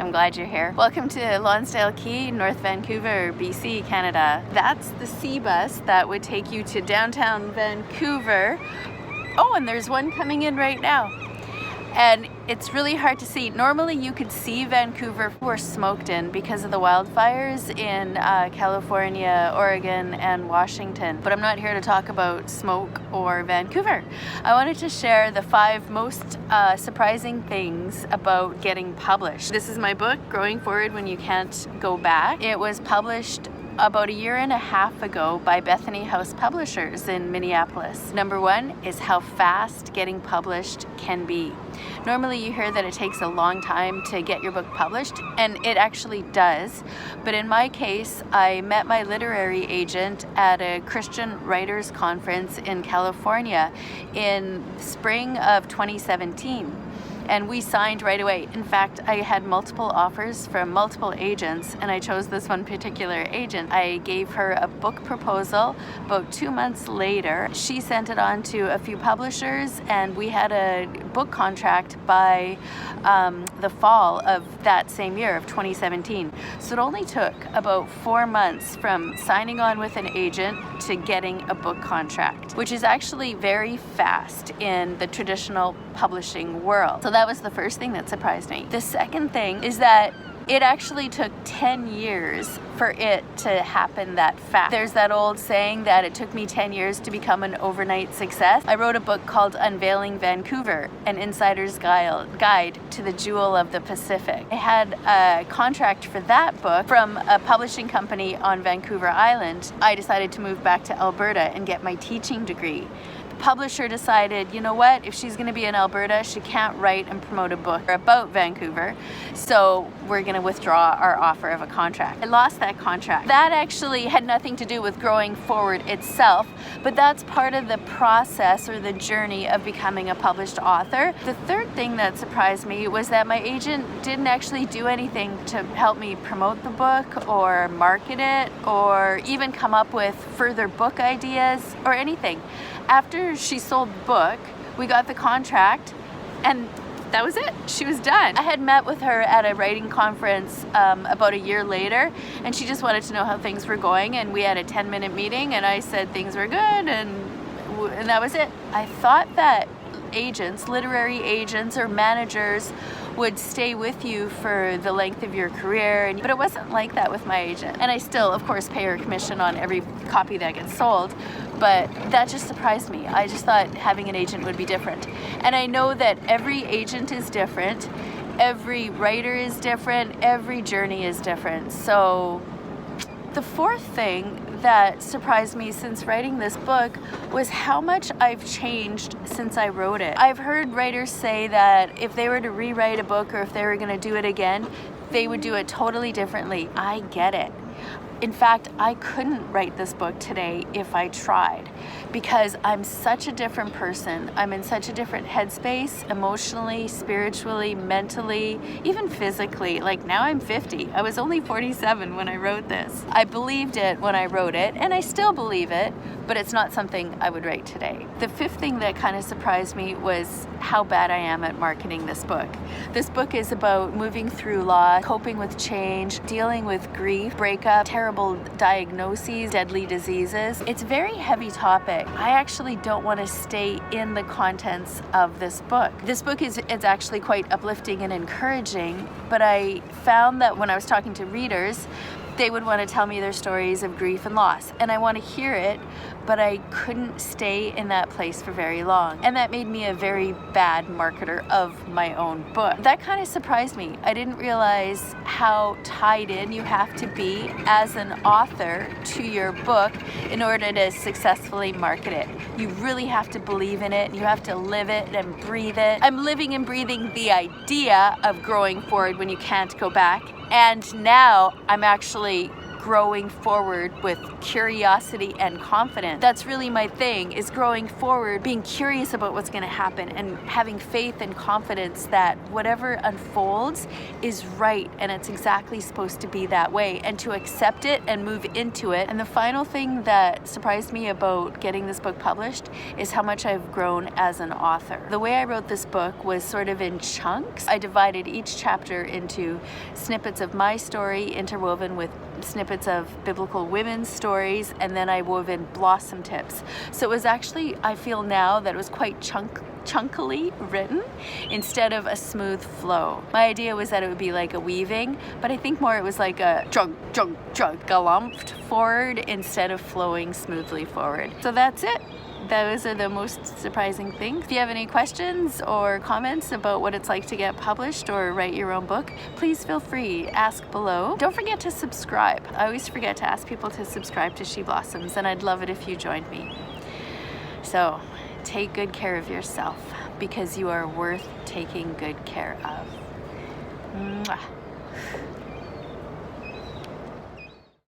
I'm glad you're here. Welcome to Lonsdale Quay, North Vancouver, BC, Canada. That's the sea bus that would take you to downtown Vancouver. Oh, and there's one coming in right now. And it's really hard to see. Normally you could see Vancouver. We're smoked in because of the wildfires in California, Oregon, and Washington. But I'm not here to talk about smoke or Vancouver. I wanted to share the 5 most surprising things about getting published. This is my book, Growing Forward When You Can't Go Back. It was published about 1.5 years ago by Bethany House publishers in Minneapolis. Number 1 is how fast getting published can be. Normally you hear that it takes a long time to get your book published, and it actually does. But in my case, I met my literary agent at a Christian writers conference in California in spring of 2017. And we signed right away. In fact, I had multiple offers from multiple agents, and I chose this one particular agent. I gave her a book proposal. About 2 months later, she sent it on to a few publishers, and we had a book contract by the fall of that same year of 2017. So it only took about 4 months from signing on with an agent to getting a book contract, which is actually very fast in the traditional publishing world. So that was the first thing that surprised me. The second thing is that it actually took 10 years for it to happen that fast. There's that old saying that it took me 10 years to become an overnight success. I wrote a book called Unveiling Vancouver, an insider's guide to the jewel of the Pacific. I had a contract for that book from a publishing company on Vancouver Island. I decided to move back to Alberta and get my teaching degree. Publisher decided, you know what, if she's going to be in Alberta, she can't write and promote a book about Vancouver, so we're going to withdraw our offer of a contract. I lost that contract. That actually had nothing to do with Growing Forward itself, but that's part of the process or the journey of becoming a published author. The third thing that surprised me was that my agent didn't actually do anything to help me promote the book or market it or even come up with further book ideas or anything. After she sold the book, we got the contract, and that was it. She was done. I had met with her at a writing conference about 1 year later, and she just wanted to know how things were going, and we had a 10-minute meeting, and I said things were good, and that was it. I thought that agents, literary agents or managers, would stay with you for the length of your career, but it wasn't like that with my agent. And I still, of course, pay her commission on every copy that gets sold, but that just surprised me. I just thought having an agent would be different. And I know that every agent is different, every writer is different, every journey is different. So the fourth thing that surprised me since writing this book was how much I've changed since I wrote it. I've heard writers say that if they were to rewrite a book or if they were going to do it again, they would do it totally differently. I get it. In fact, I couldn't write this book today if I tried, because I'm such a different person. I'm in such a different headspace, emotionally, spiritually, mentally, even physically. Like now I'm 50. I was only 47 when I wrote this. I believed it when I wrote it, and I still believe it, but it's not something I would write today. The fifth thing that kind of surprised me was how bad I am at marketing this book. This book is about moving through loss, coping with change, dealing with grief, breakup, terrible diagnoses, deadly diseases. It's a very heavy topic. I actually don't want to stay in the contents of this book. This book it's actually quite uplifting and encouraging, but I found that when I was talking to readers, they would want to tell me their stories of grief and loss, and I want to hear it, but I couldn't stay in that place for very long, and that made me a very bad marketer of my own book. That kind of surprised me. I didn't realize how tied in you have to be as an author to your book in order to successfully market it. You really have to believe in it, and you have to live it and breathe it. I'm living and breathing the idea of growing forward when you can't go back. And now I'm actually growing forward with curiosity and confidence. That's really my thing, is growing forward, being curious about what's going to happen and having faith and confidence that whatever unfolds is right and it's exactly supposed to be that way, and to accept it and move into it. And the final thing that surprised me about getting this book published is how much I've grown as an author. The way I wrote this book was sort of in chunks. I divided each chapter into snippets of my story interwoven with snippets of biblical women's stories, and then I wove in blossom tips. So it was actually, I feel now that it was quite chunkily written instead of a smooth flow. My idea was that it would be like a weaving, but I think more it was like a gallumped forward instead of flowing smoothly forward. So that's it. Those are the most surprising things. If you have any questions or comments about what it's like to get published or write your own book, please feel free, ask below. Don't forget to subscribe. I always forget to ask people to subscribe to She Blossoms, and I'd love it if you joined me. So take good care of yourself, because you are worth taking good care of. Mwah.